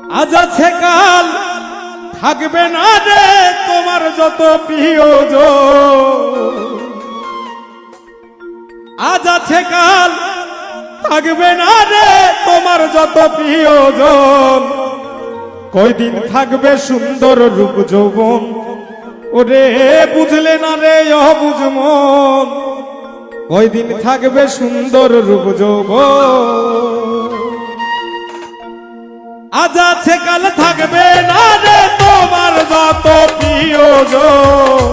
আজ আছে কাল থাকবে না রে তোমার যত প্রিয়জন। আজ আছে কাল থাকবে না রে তোমার যত প্রিয়জন। কয়দিন থাকবে সুন্দর রূপ যৌবন, ওরে বুঝলে না রে অবুঝ মন। কয়দিন থাকবে সুন্দর রূপ যৌবন। আজ আছে কাল থাকবে না রে তোমার যত প্রিয়জন।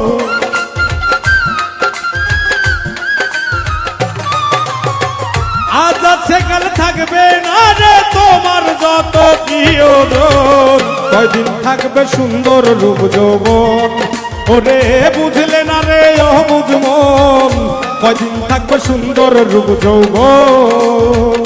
আজ আছে কাল থাকবে না রে তোমার যত প্রিয়জন। কয়দিন থাকবে সুন্দর রূপ যৌবন, ওরে বুঝলে না রে অবুঝ মন। কয়দিন থাকবে সুন্দর রূপ যৌবন।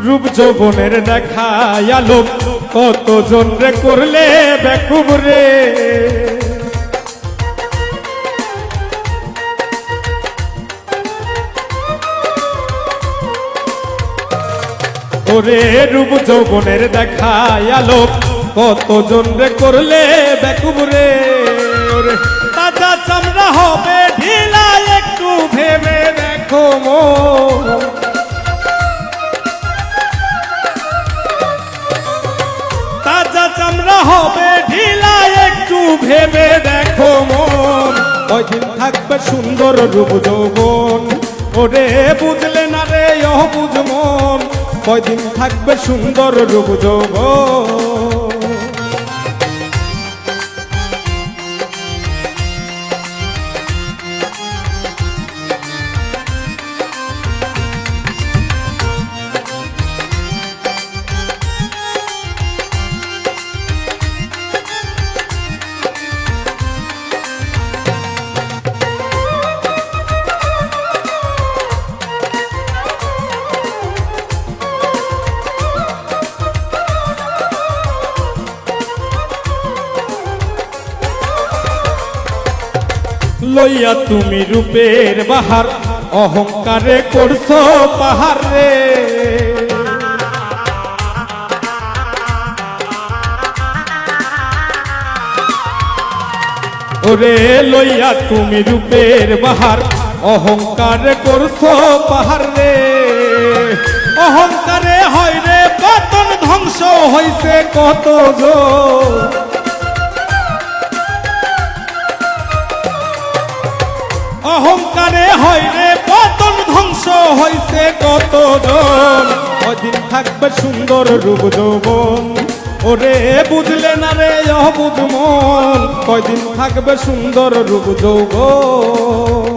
রূপ যৌবনের দেখায় আলো কতজন রে করলে বেকুব রে। ওরে রূপ যৌবনের দেখায় আলো কতজন রে করলে বেকুব রে। ওরে তাজা চামড়া হবে ঢিলা একটু ভেবে দেখো মন। চামড়া হবে ঢিলা একটু ভেবে দেখো মন। কয়দিন থাকবে সুন্দর রূপ যৌবন, ওরে বুঝলে না রে অবুঝ মন। কয়দিন থাকবে সুন্দর রূপ যৌবন। লইয়া তুমি রূপের বাহার অহংকারে করছো পাহাড় রে। ওরে লইয়া তুমি রূপের বাহার অহংকারে করছো পাহাড় রে। অহংকারে হয় রে পতন, ধ্বংস হইছে কত জন। অহংকারে হয় রে পতন, ধ্বংস হইছে কতজন। কয়দিন থাকবে সুন্দর রূপ যৌবন, ওরে বুঝলে না রে অবুঝ মন। কয়দিন থাকবে সুন্দর রূপ যৌবন।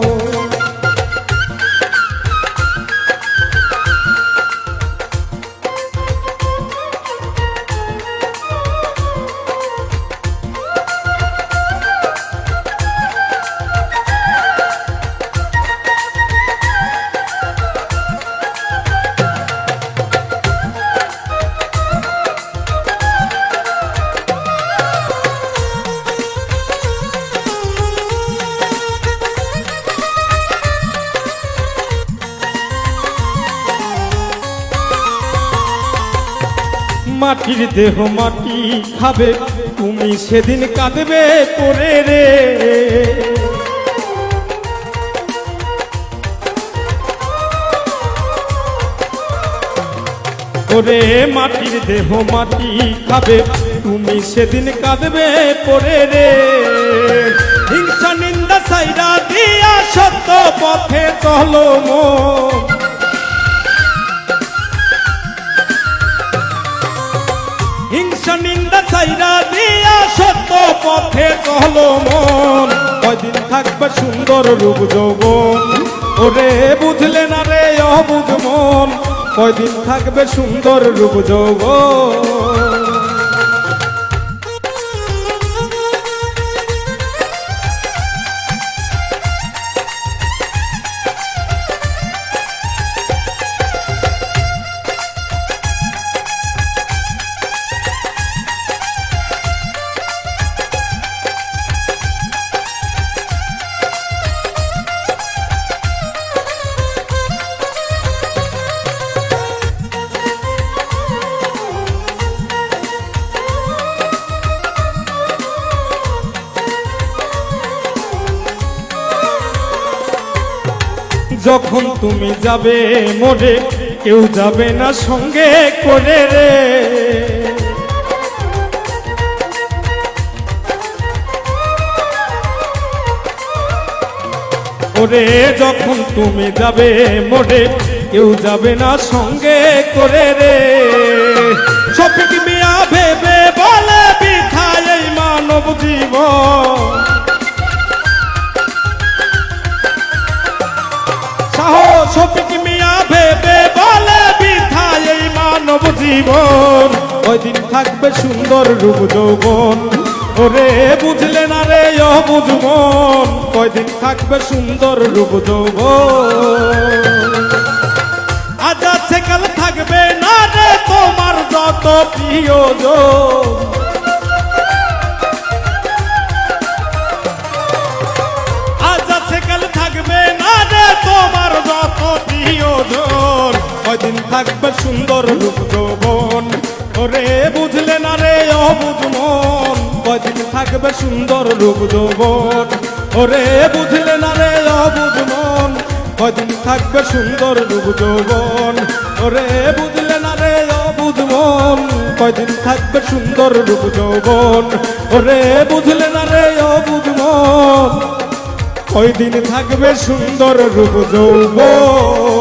মাটির দেহ মাটি খাবে, তুমি সেদিন কাঁদবে পরে রে। ওরে মাটির দেহ মাটি খাবে, তুমি সেদিন কাঁদবে পরে রে। হিংসা নিন্দা সাইরা দিয়া সত্য পথে চলো মন। হিংসা নিন্দা সাইরা দিয়া সত্য পথে চলো মন। কয়দিন থাকবে সুন্দর রূপ যৌবন। ওরে বুঝলে না রে অবুঝ মন, কয়দিন থাকবে সুন্দর রূপ যৌবন। যখন তুমি যাবে মোরে কেউ যাবে না সঙ্গে করে রে, ওরে যখন তুমি যাবে মোরে কেউ যাবে না সঙ্গে করে রে। শফিক মিয়া ভেবে বলে বিথায় এই মানব জীবন, শফিক মিয়া ভেবে বলে বিথায় এই মানব জীবন। কয়দিন থাকবে সুন্দর রূপ যৌবন, ওরে বুঝলে না রে অবুঝ মন, কয়দিন থাকবে সুন্দর রূপ যৌবন। আজ আছে কাল থাকবে না রে তোমার যত প্রিয়জন, আজ আছে কাল থাকবে না রে তোমার যত প্রিয়জন। কয়দিন থাকবে সুন্দর রূপ যৌবন, ওরে বুঝলে না রে অবুঝ মন, কয়দিন থাকবে সুন্দর রূপ যৌবন। ওরে বুঝলে না রে অবুঝ মন, কয়দিন থাকবে সুন্দর রূপ যৌবন। ওরে বুঝলে না রে অবুঝ মন, কয়দিন থাকবে সুন্দর রূপ যৌবন। ওরে বুঝলে না রে অবুঝ মন, কয়দিন থাকবে সুন্দর রূপ যৌবন।